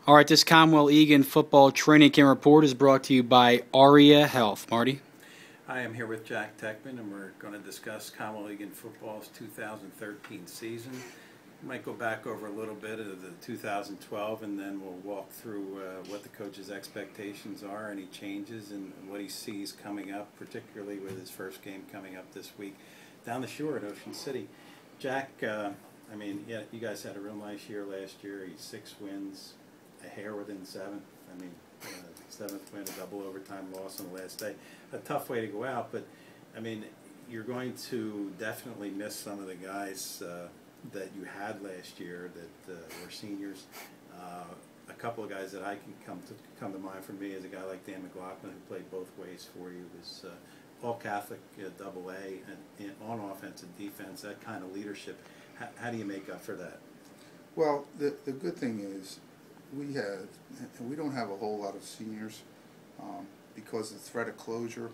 All right, this Conwell Egan football training camp report is brought to you by Aria Health. Marty? Hi, I'm here with Jack Techtmann, and we're going to discuss Conwell Egan football's 2013 season. We might go back over a little bit of the 2012, and then we'll walk through what the coach's expectations are, any changes, and what he sees coming up, particularly with his first game coming up this week down the shore at Ocean City. Jack, yeah, you guys had a real nice year last year. He's 6 wins, a hair within 7th. Seventh win, a double overtime loss on the last day. A tough way to go out, but you're going to definitely miss some of the guys that you had last year that were seniors. A couple of guys that I can come to mind for me is a guy like Dan McLaughlin, who played both ways for you, was all Catholic, double A, and on offense and defense, that kind of leadership. How do you make up for that? Well, the good thing is we don't have a whole lot of seniors because of the threat of closure.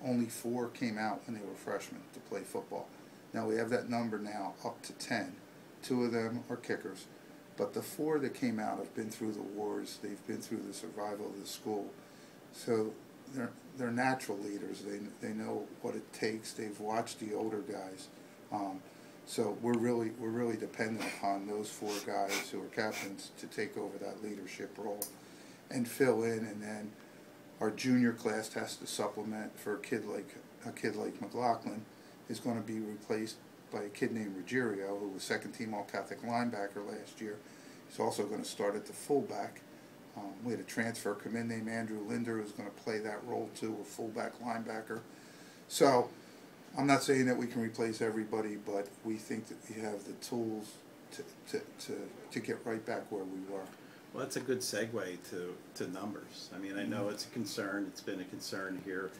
Only 4 came out when they were freshmen to play football. Now we have that number now up to 10. 2 of them are kickers, but the 4 that came out have been through the wars. They've been through the survival of the school, so they're natural leaders. They know what it takes. They've watched the older guys. So we're really dependent upon those 4 guys who are captains to take over that leadership role and fill in, and then our junior class has to supplement. For a kid like McLaughlin is going to be replaced by a kid named Ruggiero, who was second-team All-Catholic linebacker last year. He's also going to start at the fullback. We had a transfer come in named Andrew Linder, who's going to play that role too, a fullback linebacker. So I'm not saying that we can replace everybody, but we think that we have the tools to get right back where we were. Well, that's a good segue to numbers. I know it's a concern. It's been a concern here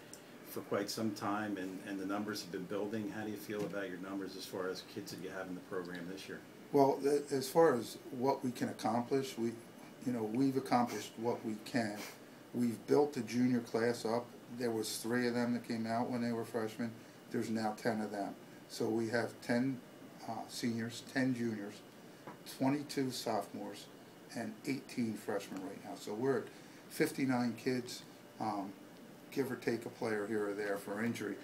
for quite some time, and the numbers have been building. How do you feel about your numbers as far as kids that you have in the program this year? Well, as far as what we can accomplish, we've accomplished what we can. We've built the junior class up. There was 3 of them that came out when they were freshmen. There's now 10 of them. So we have 10 seniors, 10 juniors, 22 sophomores, and 18 freshmen right now. So we're at 59 kids, give or take a player here or there for injury.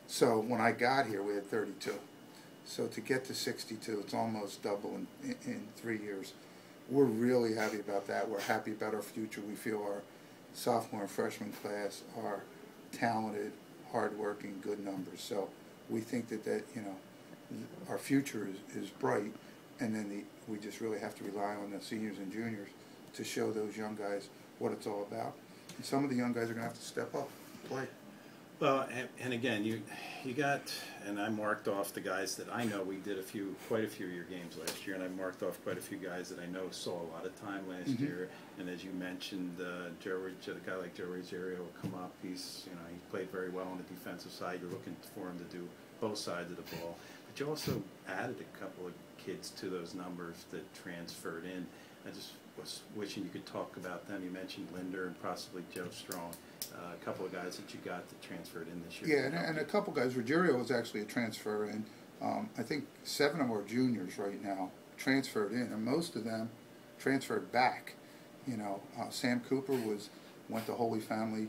So when I got here, we had 32. So to get to 62, it's almost double in 3 years. We're really happy about that. We're happy about our future. We feel our sophomore and freshman class are talented, hard-working, good numbers. So we think that our future is bright, and then we just really have to rely on the seniors and juniors to show those young guys what it's all about. And some of the young guys are going to have to step up, play. Well, and again, you got, and I marked off the guys that I know. We did quite a few of your games last year, and I marked off quite a few guys that I know saw a lot of time last year. And as you mentioned, a guy like Joe Ruggiero will come up. He played very well on the defensive side. You're looking for him to do both sides of the ball. But you also added a couple of kids to those numbers that transferred in. I just was wishing you could talk about them. You mentioned Linder and possibly Joe Strong, a couple of guys that you got that transferred in this year. Yeah, and a couple guys. Ruggiero was actually a transfer in. I think 7 of our juniors right now transferred in, and most of them transferred back. Sam Cooper went to Holy Family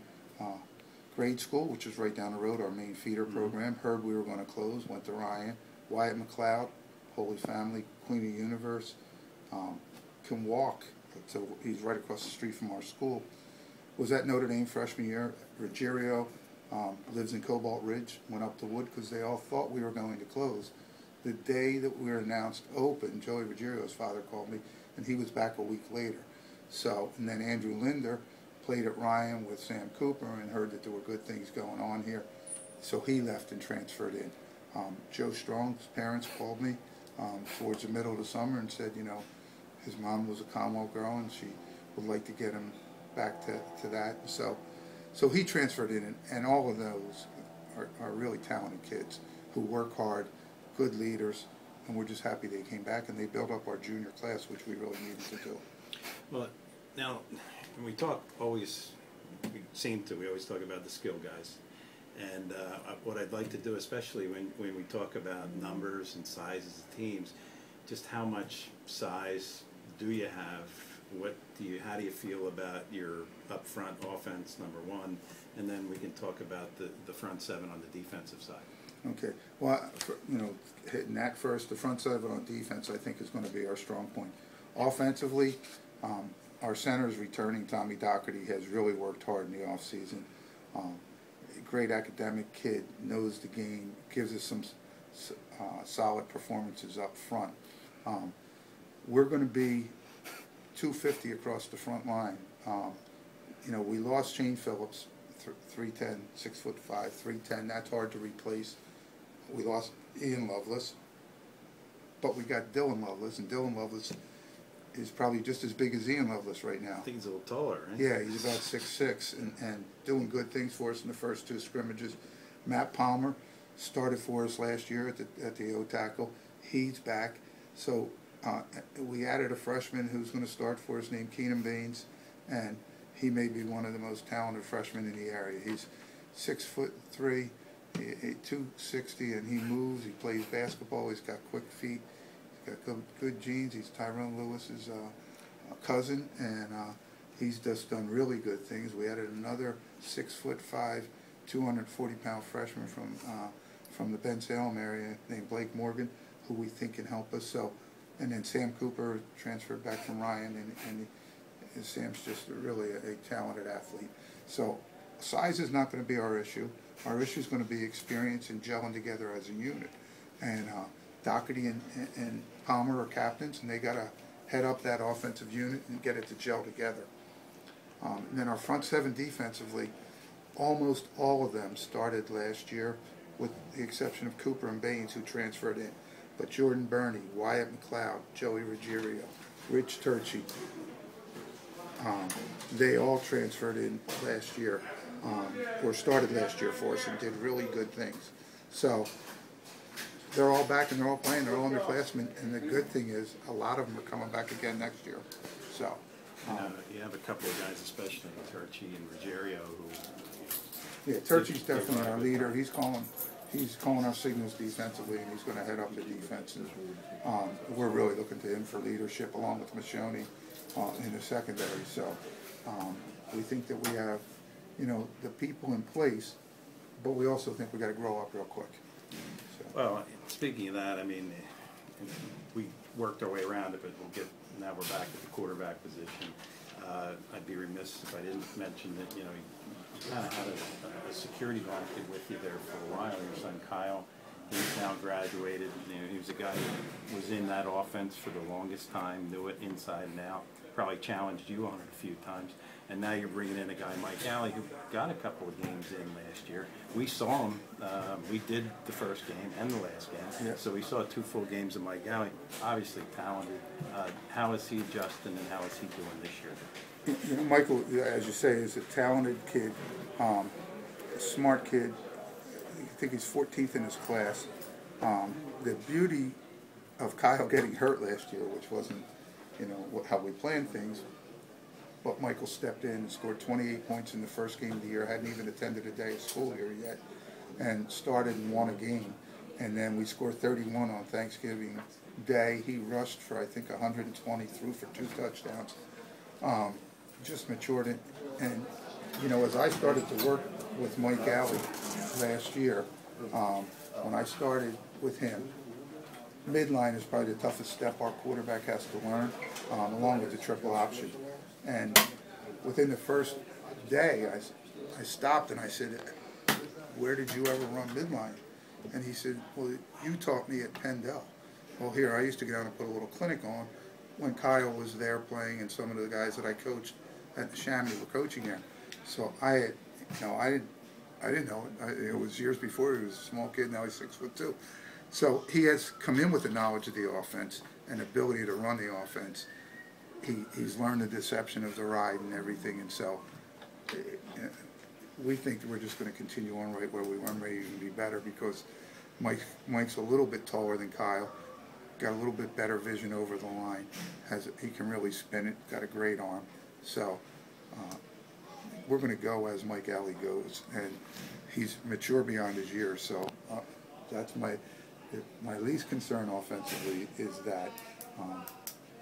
Grade School, which is right down the road, our main feeder program. Heard we were going to close, went to Ryan. Wyatt McLeod, Holy Family, Queen of the Universe. Can walk, so he's right across the street from our school. Was at Notre Dame freshman year. Ruggiero lives in Cobalt Ridge, went up to Wood because they all thought we were going to close. The day that we were announced open, Joey Ruggiero's father called me, and he was back a week later. And then Andrew Linder played at Ryan with Sam Cooper and heard that there were good things going on here, so he left and transferred in. Joe Strong's parents called me towards the middle of the summer and said, his mom was a Conwell girl and she would like to get him back to that. So he transferred in, and all of those are really talented kids who work hard, good leaders, and we're just happy they came back and they built up our junior class, which we really needed to do. Well, now, we always talk about the skill guys. And what I'd like to do, especially when we talk about numbers and sizes of teams, just how much size do you have how do you feel about your up front offense, number one, and then we can talk about the front seven on the defensive side. Okay. Well, hitting that first, the front seven on defense, I think, is going to be our strong point. Offensively, our center is returning. Tommy Doherty has really worked hard in the offseason. Great academic kid, knows the game, gives us some solid performances up front. We're going to be 250 across the front line. We lost Shane Phillips, 3'10", 6'5", 310. That's hard to replace. We lost Ian Lovelace, but we got Dylan Lovelace, and Dylan Lovelace is probably just as big as Ian Lovelace right now. I think he's a little taller, right? Yeah, he's about 6'6", and doing good things for us in the first two scrimmages. Matt Palmer started for us last year at the O-tackle. He's back. So we added a freshman who's going to start for us named Keenan Baines, and he may be one of the most talented freshmen in the area. He's 6'3", 260, and he moves. He plays basketball. He's got quick feet. He's got good genes. He's Tyrone Lewis's cousin, and he's just done really good things. We added another 6'5", 240-pound freshman from the Ben Salem area named Blake Morgan, who we think can help us. So, and then Sam Cooper transferred back from Ryan, and Sam's just really a talented athlete. So size is not going to be our issue. Our issue is going to be experience and gelling together as a unit. And Doherty and Palmer are captains, and they got to head up that offensive unit and get it to gel together. And then our front seven defensively, almost all of them started last year, with the exception of Cooper and Baines, who transferred in. But Jordan Burney, Wyatt McLeod, Joey Ruggiero, Rich Turchi, they all transferred in last year, or started last year for us, and did really good things. So they're all back and they're all playing. They're all underclassmen, and the good thing is a lot of them are coming back again next year. So you have a couple of guys, especially Turchi and Ruggiero, who. Yeah, Turchi's definitely our leader. He's calling our signals defensively, and he's going to head up the defense. And we're really looking to him for leadership, along with Michonne in the secondary. So we think that we have, the people in place, but we also think we got to grow up real quick. So. Well, speaking of that, I mean, we worked our way around it, but now we're back at the quarterback position. I'd be remiss if I didn't mention that, you kind of had a security blanket with you there for a while. Your son Kyle, he's now graduated. He was a guy who was in that offense for the longest time, knew it inside and out, probably challenged you on it a few times. And now you're bringing in a guy, Mike Alley, who got a couple of games in last year. We saw him. We did the first game and the last game. Yeah. So we saw 2 full games of Mike Alley. Obviously talented. How is he adjusting, and how is he doing this year? Michael, as you say, is a talented kid, a smart kid. I think he's 14th in his class. The beauty of Kyle getting hurt last year, which wasn't, how we planned things, but Michael stepped in and scored 28 points in the first game of the year, hadn't even attended a day of school here yet, and started and won a game. And then we scored 31 on Thanksgiving Day. He rushed for, I think, 120, threw for 2 touchdowns. Just matured it. And, as I started to work with Mike Alley last year, when I started with him, midline is probably the toughest step our quarterback has to learn, along with the triple option. And within the first day, I stopped and I said, "Where did you ever run midline?" And he said, "Well, you taught me at Pendel." Well, here, I used to go down and put a little clinic on when Kyle was there playing, and some of the guys that I coached at the Chamonix were coaching there. So I didn't know it. It was years before. He was a small kid. Now he's 6'2". So he has come in with the knowledge of the offense and ability to run the offense. He's learned the deception of the ride and everything, and so we think that we're just going to continue on right where we run, maybe even be better, because Mike's a little bit taller than Kyle, got a little bit better vision over the line, he can really spin it, got a great arm. So we're going to go as Mike Alley goes, and he's mature beyond his years. So that's my least concern offensively, is that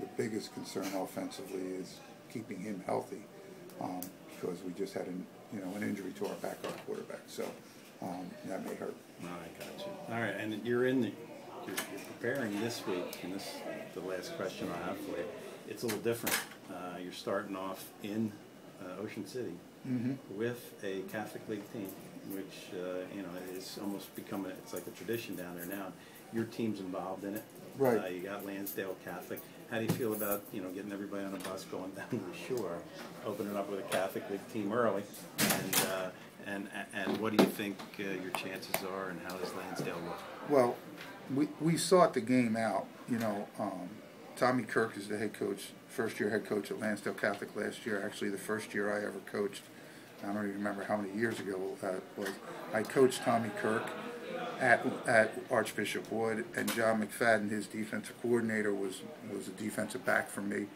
the biggest concern offensively is keeping him healthy, because we just had an injury to our backup quarterback, so that may hurt. Oh, I got you. All right, and you're preparing this week, and this is the last question I have for you. It's a little different. You're starting off in Ocean City with a Catholic League team, which is almost becoming, it's like a tradition down there now. Your team's involved in it. Right. You got Lansdale Catholic. How do you feel about getting everybody on a bus going down to the shore, opening up with a Catholic League team early, and what do you think your chances are, and how does Lansdale look? Well, we sought the game out. Tommy Kirk is the head coach, first-year head coach at Lansdale Catholic last year. Actually, the first year I ever coached. I don't even remember how many years ago that was. I coached Tommy Kirk at Archbishop Wood, and John McFadden, his defensive coordinator, was a defensive back for me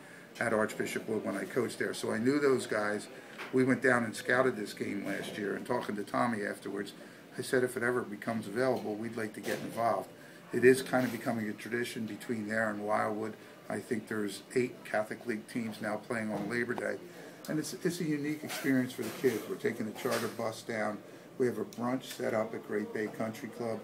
at Archbishop Wood when I coached there. So I knew those guys. We went down and scouted this game last year, and talking to Tommy afterwards, I said if it ever becomes available, we'd like to get involved. It is kind of becoming a tradition between there and Wildwood. I think there's 8 Catholic League teams now playing on Labor Day. And it's a unique experience for the kids. We're taking a charter bus down. We have a brunch set up at Great Bay Country Club.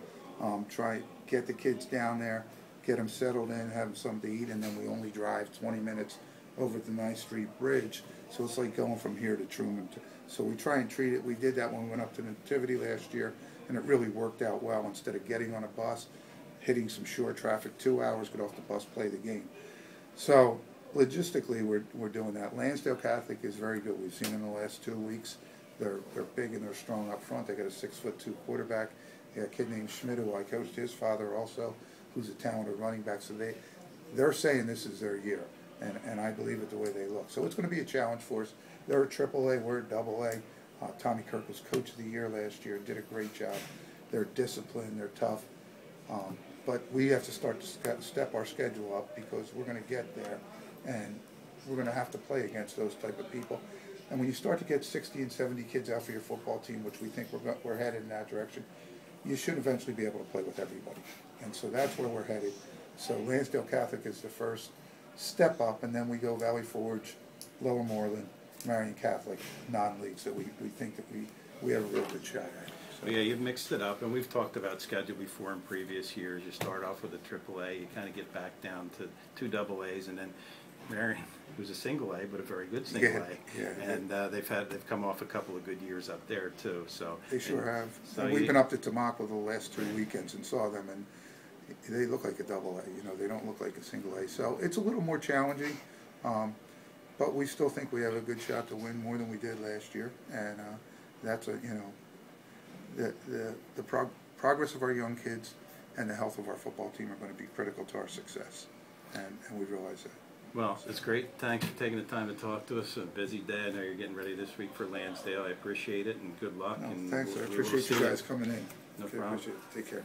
Try get the kids down there, get them settled in, have them something to eat, and then we only drive 20 minutes over the 9th Street Bridge. So it's like going from here to Truman. So we try and treat it. We did that when we went up to Nativity last year, and it really worked out well. Instead of getting on a bus, hitting some short traffic, 2 hours, get off the bus, play the game. So logistically, we're doing that. Lansdale Catholic is very good. We've seen in the last 2 weeks. They're big and they're strong up front. They got a 6'2" quarterback. They got a kid named Schmidt, who I coached his father also, who's a talented running back. So they're saying this is their year, and I believe it the way they look. So it's going to be a challenge for us. They're a AAA, we're a AA. Tommy Kirk was coach of the year last year. Did a great job. They're disciplined. They're tough. But we have to start to step our schedule up, because we're going to get there, and we're going to have to play against those type of people. And when you start to get 60 and 70 kids out for your football team, which we think we're headed in that direction, you should eventually be able to play with everybody. And so that's where we're headed. So Lansdale Catholic is the first step up, and then we go Valley Forge, Lower Moreland, Marion Catholic, non-league. So we think that we have a real good shot at it. Well, yeah, you've mixed it up, and we've talked about schedule before in previous years. You start off with a AAA, you kind of get back down to 2 AA's, and then Marion, who's a single A, but a very good single A, and they've come off a couple of good years up there too. So they sure have. So we've been up to Tamaqua the last 2 weekends and saw them, and they look like a AA. They don't look like a single A. So it's a little more challenging, but we still think we have a good shot to win more than we did last year, and that's the progress of our young kids and the health of our football team are going to be critical to our success, and we realize that. Well, it's great. Thanks for taking the time to talk to us. A busy day. I know you're getting ready this week for Lansdale. I appreciate it, and good luck. No, and thanks. I we'll appreciate you guys coming in. No problem. Appreciate it. Take care.